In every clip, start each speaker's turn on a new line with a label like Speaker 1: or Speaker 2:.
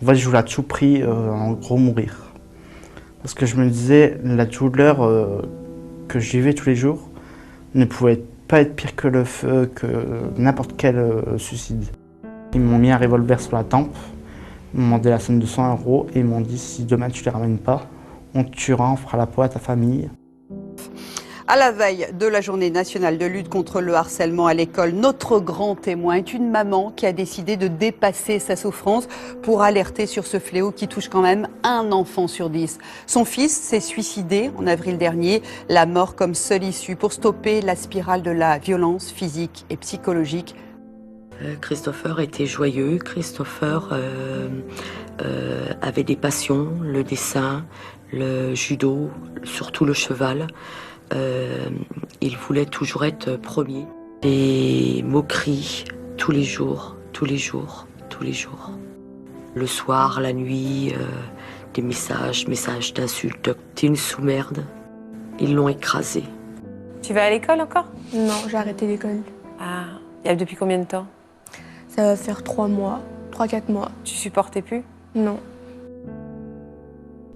Speaker 1: En fait, je voulais à tout prix, en gros, mourir. Parce que je me disais, la douleur que j'y vais tous les jours ne pouvait pas être pire que le feu, que n'importe quel suicide. Ils m'ont mis un revolver sur la tempe, ils m'ont demandé la somme de 100 € et ils m'ont dit si demain tu ne les ramènes pas, on te tuera, on fera la peau à ta famille.
Speaker 2: À la veille de la journée nationale de lutte contre le harcèlement à l'école, notre grand témoin est une maman qui a décidé de dépasser sa souffrance pour alerter sur ce fléau qui touche quand même un enfant sur 10. Son fils s'est suicidé en avril dernier, la mort comme seule issue pour stopper la spirale de la violence physique et psychologique.
Speaker 3: Christopher était joyeux, Christopher avait des passions, le dessin, le judo, surtout le cheval. Il voulait toujours être premier. Des moqueries tous les jours, tous les jours, tous les jours. Le soir, la nuit, des messages d'insultes. T'es une sous-merde. Ils l'ont écrasé.
Speaker 4: Tu vas à l'école encore?
Speaker 5: Non, j'ai arrêté l'école.
Speaker 4: Ah, et depuis combien de temps?
Speaker 5: Ça va faire 3 mois, 3-4 mois.
Speaker 4: Tu supportais plus?
Speaker 5: Non.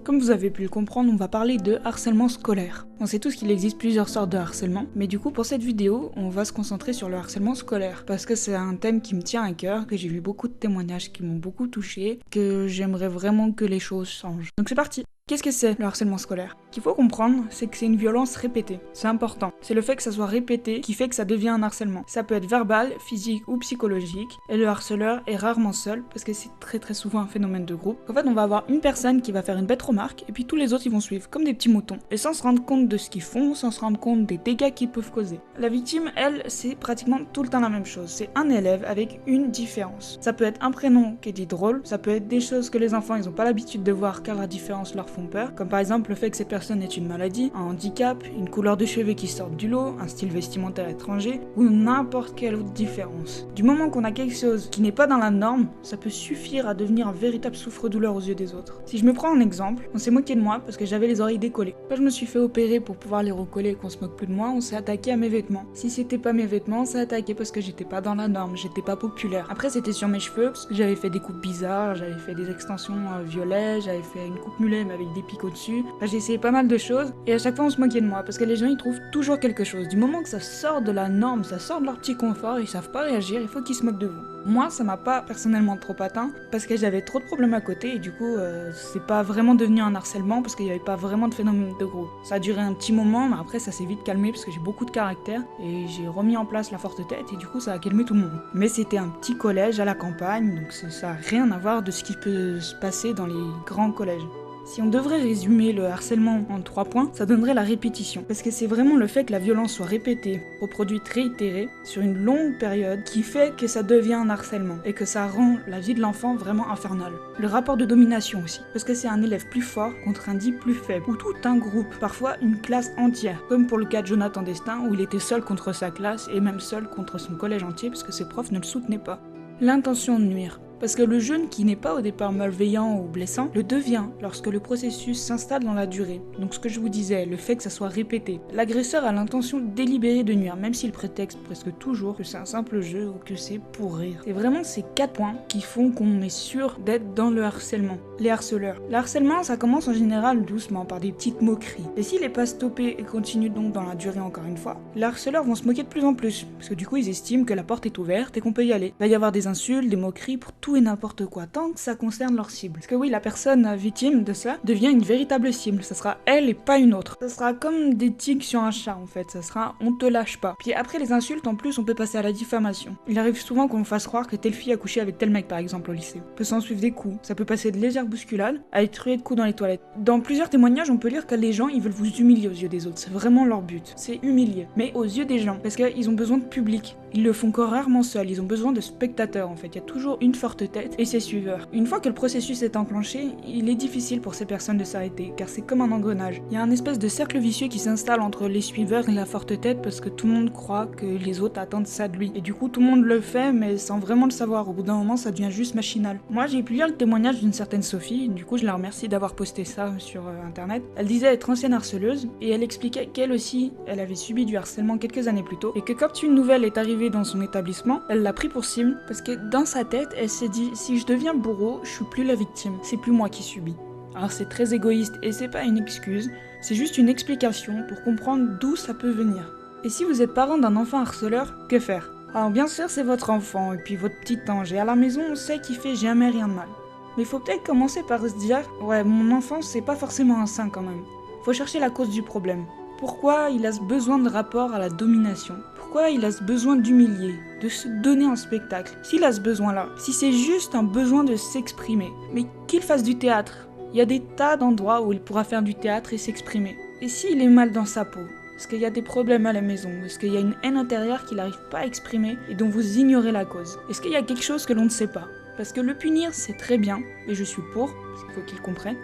Speaker 6: Comme vous avez pu le comprendre, on va parler de harcèlement scolaire. On sait tous qu'il existe plusieurs sortes de harcèlement, mais du coup pour cette vidéo, on va se concentrer sur le harcèlement scolaire, parce que c'est un thème qui me tient à cœur, que j'ai vu beaucoup de témoignages qui m'ont beaucoup touché, que j'aimerais vraiment que les choses changent. Donc c'est parti. Qu'est-ce que c'est le harcèlement scolaire? Ce qu'il faut comprendre, c'est que c'est une violence répétée. C'est important. C'est le fait que ça soit répété qui fait que ça devient un harcèlement. Ça peut être verbal, physique ou psychologique, et le harceleur est rarement seul, parce que c'est très souvent un phénomène de groupe. En fait, on va avoir une personne qui va faire une bête remarque, et puis tous les autres ils vont suivre, comme des petits moutons, et sans se rendre compte de ce qu'ils font, sans se rendre compte des dégâts qu'ils peuvent causer. La victime, elle, c'est pratiquement tout le temps la même chose. C'est un élève avec une différence. Ça peut être un prénom qui est dit drôle, ça peut être des choses que les enfants ils ont pas l'habitude de voir car la différence leur font peur, comme par exemple le fait que cette personne ait une maladie, un handicap, une couleur de cheveux qui sortent du lot, un style vestimentaire étranger, ou n'importe quelle autre différence. Du moment qu'on a quelque chose qui n'est pas dans la norme, ça peut suffire à devenir un véritable souffre-douleur aux yeux des autres. Si je me prends un exemple, on s'est moqué de moi parce que j'avais les oreilles décollées. Quand je me suis fait opérer pour pouvoir les recoller et qu'on se moque plus de moi, on s'est attaqué à mes vêtements. Si c'était pas mes vêtements, on s'est attaqué parce que j'étais pas dans la norme, j'étais pas populaire. Après c'était sur mes cheveux parce que j'avais fait des coupes bizarres, j'avais fait des extensions violettes, j'avais fait une coupe mulet mais avec des pics au-dessus. Enfin, j'ai essayé pas mal de choses et à chaque fois on se moquait de moi parce que les gens ils trouvent toujours quelque chose. Du moment que ça sort de la norme, ça sort de leur petit confort, ils savent pas réagir, il faut qu'ils se moquent de vous. Moi ça m'a pas personnellement trop atteint parce que j'avais trop de problèmes à côté et du coup c'est pas vraiment devenu un harcèlement parce qu'il y avait pas vraiment de phénomène de groupe. Ça a duré un petit moment mais après ça s'est vite calmé parce que j'ai beaucoup de caractère et j'ai remis en place la forte tête et du coup ça a calmé tout le monde. Mais c'était un petit collège à la campagne donc ça a rien à voir de ce qui peut se passer dans les grands collèges. Si on devrait résumer le harcèlement en 3 points, ça donnerait la répétition. Parce que c'est vraiment le fait que la violence soit répétée, reproduite, réitérée, sur une longue période, qui fait que ça devient un harcèlement, et que ça rend la vie de l'enfant vraiment infernale. Le rapport de domination aussi, parce que c'est un élève plus fort contre un dit plus faible, ou tout un groupe, parfois une classe entière, comme pour le cas de Jonathan Destin, où il était seul contre sa classe, et même seul contre son collège entier, parce que ses profs ne le soutenaient pas. L'intention de nuire. Parce que le jeune qui n'est pas au départ malveillant ou blessant le devient lorsque le processus s'installe dans la durée. Donc ce que je vous disais, le fait que ça soit répété. L'agresseur a l'intention délibérée de nuire, même s'il prétexte presque toujours que c'est un simple jeu ou que c'est pour rire. C'est vraiment ces 4 points qui font qu'on est sûr d'être dans le harcèlement. Les harceleurs. Le harcèlement, ça commence en général doucement, par des petites moqueries. Et s'il n'est pas stoppé et continue donc dans la durée encore une fois, les harceleurs vont se moquer de plus en plus. Parce que du coup, ils estiment que la porte est ouverte et qu'on peut y aller. Il va y avoir des insultes, des moqueries pour tout et n'importe quoi, tant que ça concerne leur cible. Parce que oui, la personne victime de ça devient une véritable cible. Ça sera elle et pas une autre. Ça sera comme des tiques sur un chat en fait. Ça sera on te lâche pas. Puis après les insultes, en plus, on peut passer à la diffamation. Il arrive souvent qu'on me fasse croire que telle fille a couché avec tel mec par exemple au lycée. On peut s'en suivre des coups. Ça peut passer de légères bousculades à être rué de coups dans les toilettes. Dans plusieurs témoignages, on peut lire que les gens ils veulent vous humilier aux yeux des autres. C'est vraiment leur but. C'est humilier. Mais aux yeux des gens. Parce qu'ils ont besoin de public. Ils le font que rarement seuls. Ils ont besoin de spectateurs en fait. Il y a toujours une forte tête et ses suiveurs. Une fois que le processus est enclenché, il est difficile pour ces personnes de s'arrêter, car c'est comme un engrenage. Il y a un espèce de cercle vicieux qui s'installe entre les suiveurs et la forte tête parce que tout le monde croit que les autres attendent ça de lui. Et du coup, tout le monde le fait, mais sans vraiment le savoir. Au bout d'un moment, ça devient juste machinal. Moi, j'ai pu lire le témoignage d'une certaine Sophie, du coup, je la remercie d'avoir posté ça sur internet. Elle disait être ancienne harceleuse, et elle expliquait qu'elle aussi, elle avait subi du harcèlement quelques années plus tôt, et que quand une nouvelle est arrivée dans son établissement, elle l'a pris pour cible, parce que dans sa tête, elle s'est s'est dit, si je deviens bourreau, je suis plus la victime, c'est plus moi qui subis. Alors c'est très égoïste et c'est pas une excuse, c'est juste une explication pour comprendre d'où ça peut venir. Et si vous êtes parent d'un enfant harceleur, que faire? Alors bien sûr c'est votre enfant et puis votre petit ange, et à la maison on sait qu'il fait jamais rien de mal. Mais faut peut-être commencer par se dire, ouais mon enfant c'est pas forcément un saint quand même. Faut chercher la cause du problème. Pourquoi il a ce besoin de rapport à la domination? Pourquoi il a ce besoin d'humilier, de se donner en spectacle? S'il a ce besoin-là, si c'est juste un besoin de s'exprimer, mais qu'il fasse du théâtre. Il y a des tas d'endroits où il pourra faire du théâtre et s'exprimer. Et s'il est mal dans sa peau? Est-ce qu'il y a des problèmes à la maison? Est-ce qu'il y a une haine intérieure qu'il n'arrive pas à exprimer et dont vous ignorez la cause? Est-ce qu'il y a quelque chose que l'on ne sait pas? Parce que le punir, c'est très bien, et je suis pour, parce qu'il faut qu'il comprenne.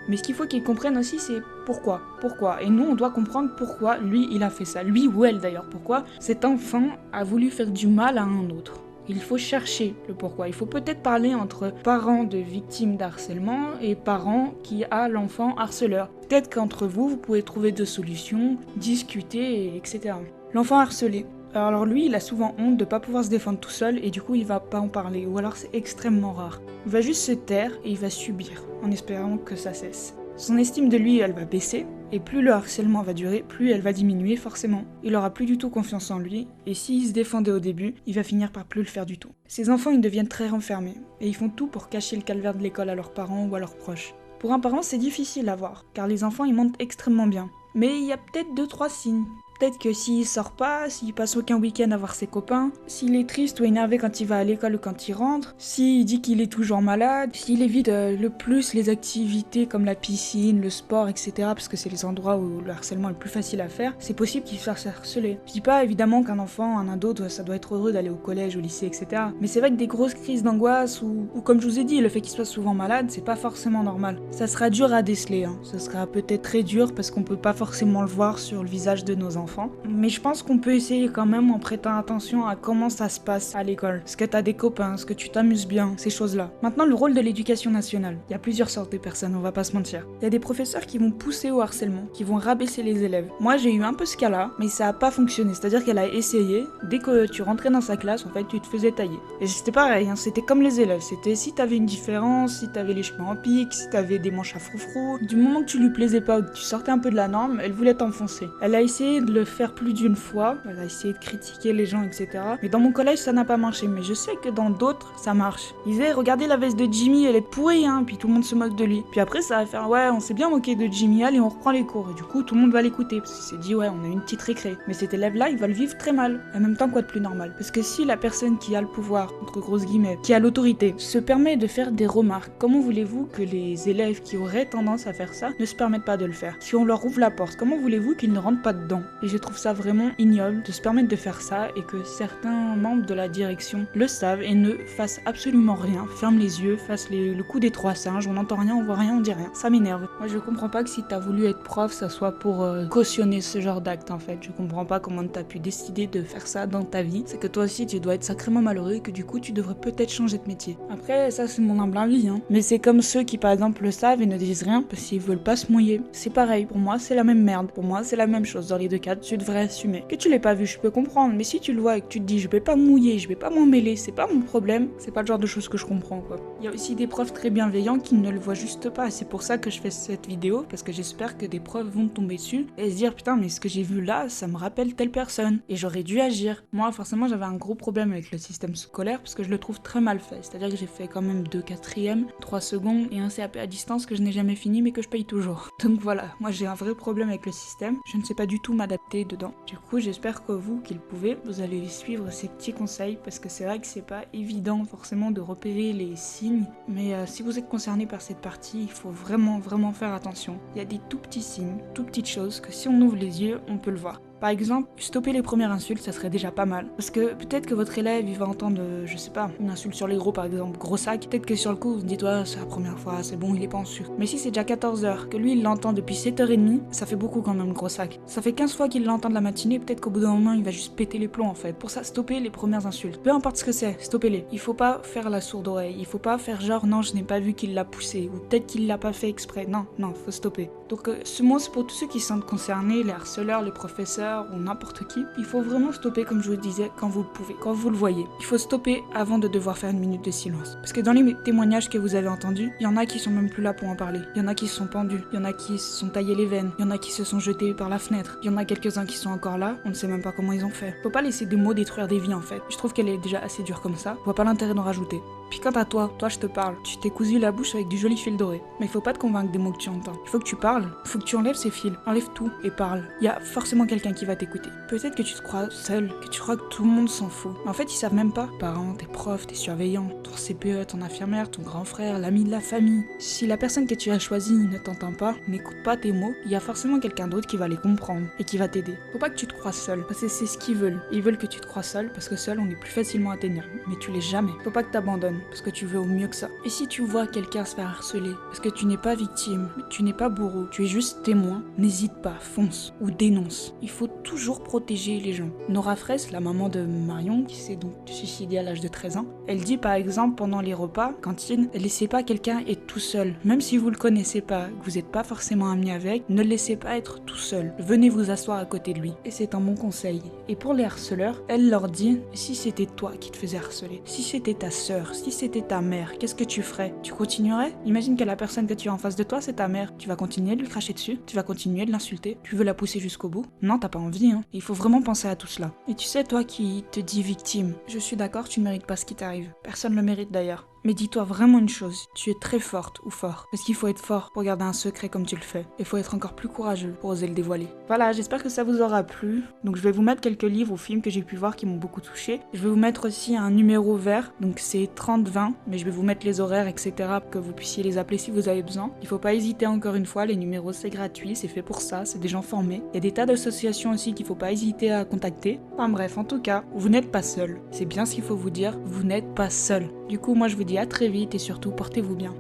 Speaker 6: Mais ce qu'il faut qu'il comprenne aussi, c'est pourquoi. Pourquoi? Et nous, on doit comprendre pourquoi lui, il a fait ça. Lui ou elle d'ailleurs, pourquoi cet enfant a voulu faire du mal à un autre. Il faut chercher le pourquoi. Il faut peut-être parler entre parents de victimes d'harcèlement et parents qui a l'enfant harceleur. Peut-être qu'entre vous, vous pouvez trouver deux solutions, discuter, etc. L'enfant harcelé. Alors lui, il a souvent honte de pas pouvoir se défendre tout seul et du coup, il va pas en parler. Ou alors c'est extrêmement rare. Il va juste se taire et il va subir, en espérant que ça cesse. Son estime de lui, elle va baisser, et plus le harcèlement va durer, plus elle va diminuer forcément. Il aura plus du tout confiance en lui, et s'il se défendait au début, il va finir par plus le faire du tout. Ces enfants, ils deviennent très renfermés, et ils font tout pour cacher le calvaire de l'école à leurs parents ou à leurs proches. Pour un parent, c'est difficile à voir, car les enfants, ils mentent extrêmement bien. Mais il y a peut-être 2-3 signes. Peut-être que s'il sort pas, s'il passe aucun week-end à voir ses copains, s'il est triste ou énervé quand il va à l'école ou quand il rentre, s'il dit qu'il est toujours malade, s'il évite le plus les activités comme la piscine, le sport, etc. parce que c'est les endroits où le harcèlement est le plus facile à faire, c'est possible qu'il se fasse harceler. Je dis pas évidemment qu'un enfant, un ado, ça doit être heureux d'aller au collège, au lycée, etc. Mais c'est vrai que des grosses crises d'angoisse ou comme je vous ai dit, le fait qu'il soit souvent malade, c'est pas forcément normal. Ça sera dur à déceler, hein. Ça sera peut-être très dur parce qu'on peut pas forcément le voir sur le visage de nos enfants. Mais je pense qu'on peut essayer quand même en prêtant attention à comment ça se passe à l'école. Est-ce que t'as des copains? Est-ce que tu t'amuses bien? Ces choses-là. Maintenant, le rôle de l'éducation nationale. Il y a plusieurs sortes de personnes, on va pas se mentir. Il y a des professeurs qui vont pousser au harcèlement, qui vont rabaisser les élèves. Moi, j'ai eu un peu ce cas-là, mais ça a pas fonctionné. C'est-à-dire qu'elle a essayé. Dès que tu rentrais dans sa classe, en fait, tu te faisais tailler. Et c'était pareil, hein, c'était comme les élèves. C'était si t'avais une différence, si t'avais les cheveux en pique, si t'avais des manches à froufrou. Du moment que tu lui plaisais pas ou que tu sortais un peu de la norme, elle voulait t'enfoncer. Elle a essayé de le faire plus d'une fois, elle a essayé de critiquer les gens, etc. Mais dans mon collège, ça n'a pas marché. Mais je sais que dans d'autres, ça marche. Ils disaient, regardez la veste de Jimmy, elle est pourrie, hein. Puis tout le monde se moque de lui. Puis après, ça va faire, ouais, on s'est bien moqué de Jimmy, allez, on reprend les cours. Et du coup, tout le monde va l'écouter. Parce qu'il s'est dit, ouais, on a une petite récré. Mais cet élève-là, il va le vivre très mal. En même temps, quoi de plus normal? Parce que si la personne qui a le pouvoir, entre grosses guillemets, qui a l'autorité, se permet de faire des remarques, comment voulez-vous que les élèves qui auraient tendance à faire ça ne se permettent pas de le faire? Si on leur ouvre la porte, comment voulez-vous qu'ils ne rentrent pas dedans? Et je trouve ça vraiment ignoble de se permettre de faire ça et que certains membres de la direction le savent et ne fassent absolument rien, ferment les yeux, fassent le coup des 3 singes, on n'entend rien, on voit rien, on dit rien. Ça m'énerve. Moi je comprends pas que si t'as voulu être prof, ça soit pour cautionner ce genre d'acte en fait. Je comprends pas comment t'as pu décider de faire ça dans ta vie. C'est que toi aussi tu dois être sacrément malheureux et que du coup tu devrais peut-être changer de métier. Après ça c'est mon humble avis, hein. Mais c'est comme ceux qui par exemple le savent et ne disent rien parce qu'ils veulent pas se mouiller. C'est pareil, pour moi c'est la même merde. Pour moi c'est la même chose. Dans les deux cas, tu devrais assumer. Que tu l'aies pas vu, je peux comprendre, mais si tu le vois et que tu te dis je vais pas mouiller, je vais pas m'en mêler, c'est pas mon problème, c'est pas le genre de choses que je comprends quoi. Il y a aussi des profs très bienveillants qui ne le voient juste pas, c'est pour ça que je fais cette vidéo, parce que j'espère que des profs vont tomber dessus et se dire putain mais ce que j'ai vu là, ça me rappelle telle personne et j'aurais dû agir. Moi forcément j'avais un gros problème avec le système scolaire parce que je le trouve très mal fait, c'est-à-dire que j'ai fait quand même 2 quatrièmes, 3 secondes et un CAP à distance que je n'ai jamais fini mais que je paye toujours. Donc voilà, moi j'ai un vrai problème avec le système, je ne sais pas du tout m'adapter dedans. Du coup j'espère que vous qui le pouvez, vous allez suivre ces petits conseils parce que c'est vrai que c'est pas évident forcément de repérer les signes, mais si vous êtes concerné par cette partie, il faut vraiment faire attention. Il y a des tout petits signes, tout petites choses que si on ouvre les yeux, on peut le voir. Par exemple, stopper les premières insultes, ça serait déjà pas mal. Parce que peut-être que votre élève, il va entendre, je sais pas, une insulte sur les gros par exemple, gros sac. Peut-être que sur le coup, vous dites, ouais, c'est la première fois, c'est bon, il est pas en sucre. Mais si c'est déjà 14h, que lui, il l'entend depuis 7h30, ça fait beaucoup quand même, gros sac. Ça fait 15 fois qu'il l'entend de la matinée, peut-être qu'au bout d'un moment, il va juste péter les plombs en fait. Pour ça, stopper les premières insultes. Peu importe ce que c'est, stoppez-les. Il faut pas faire la sourde oreille. Il faut pas faire genre, non, je n'ai pas vu qu'il l'a poussé. Ou peut-être qu'il l'a pas fait exprès. Non, faut stopper. Donc ce mot, c'est pour tous ceux qui se sentent concernés, les harceleurs, les professeurs, star ou n'importe qui, il faut vraiment stopper comme je vous le disais quand vous le pouvez, quand vous le voyez. Il faut stopper avant de devoir faire une minute de silence. Parce que dans les témoignages que vous avez entendus, il y en a qui sont même plus là pour en parler. Il y en a qui se sont pendus, il y en a qui se sont taillés les veines, il y en a qui se sont jetés par la fenêtre, il y en a quelques-uns qui sont encore là, on ne sait même pas comment ils ont fait. Faut pas laisser des mots détruire des vies en fait. Je trouve qu'elle est déjà assez dure comme ça, je vois pas l'intérêt d'en rajouter. Puis quant à toi je te parle, tu t'es cousu la bouche avec du joli fil doré. Mais il faut pas te convaincre des mots que tu entends. Il faut que tu parles, il faut que tu enlèves ces fils, enlève tout et parle. Il y a forcément quelqu'un qui va t'écouter. Peut-être que tu te crois seul, que tu crois que tout le monde s'en fout. Mais en fait, ils savent même pas. Parents, tes profs, tes surveillants, ton CPE, ton infirmière, ton grand frère, l'ami de la famille. Si la personne que tu as choisie ne t'entend pas, n'écoute pas tes mots, il y a forcément quelqu'un d'autre qui va les comprendre et qui va t'aider. Faut pas que tu te crois seul, parce que c'est ce qu'ils veulent. Ils veulent que tu te crois seul, parce que seul, on est plus facilement atteignable. Mais tu l'es jamais. Faut pas que t'abandonnes, parce que tu veux au mieux que ça. Et si tu vois quelqu'un se faire harceler, parce que tu n'es pas victime, tu n'es pas bourreau, tu es juste témoin, n'hésite pas, fonce ou dénonce. Il faut toujours protéger les gens. Nora Fraisse, la maman de Marion, qui s'est donc suicidée à l'âge de 13 ans, elle dit par exemple pendant les repas, cantine, laissez pas quelqu'un être tout seul. Même si vous le connaissez pas, que vous n'êtes pas forcément ami avec, ne le laissez pas être tout seul. Venez vous asseoir à côté de lui. Et c'est un bon conseil. Et pour les harceleurs, elle leur dit, si c'était toi qui te faisais harceler, si c'était ta sœur, si c'était ta mère, qu'est-ce que tu ferais? Tu continuerais? Imagine que la personne que tu as en face de toi, c'est ta mère. Tu vas continuer de lui cracher dessus? Tu vas continuer de l'insulter? Tu veux la pousser jusqu'au bout? Non, t'as pas envie, hein. Il faut vraiment penser à tout cela. Et tu sais, toi qui te dis victime, je suis d'accord, tu ne mérites pas ce qui t'arrive. Personne ne le mérite d'ailleurs. Mais dis-toi vraiment une chose, tu es très forte ou fort. Parce qu'il faut être fort pour garder un secret comme tu le fais. Il faut être encore plus courageux pour oser le dévoiler. Voilà, j'espère que ça vous aura plu. Donc je vais vous mettre quelques livres ou films que j'ai pu voir qui m'ont beaucoup touché. Je vais vous mettre aussi un numéro vert, donc c'est 30-20, mais je vais vous mettre les horaires, etc. pour que vous puissiez les appeler si vous avez besoin. Il faut pas hésiter encore une fois, les numéros c'est gratuit, c'est fait pour ça, c'est des gens formés. Il y a des tas d'associations aussi qu'il faut pas hésiter à contacter. Enfin bref, en tout cas, vous n'êtes pas seul. C'est bien ce qu'il faut vous dire, vous n'êtes pas seul. Du coup, moi je vous dis à très vite et surtout portez-vous bien.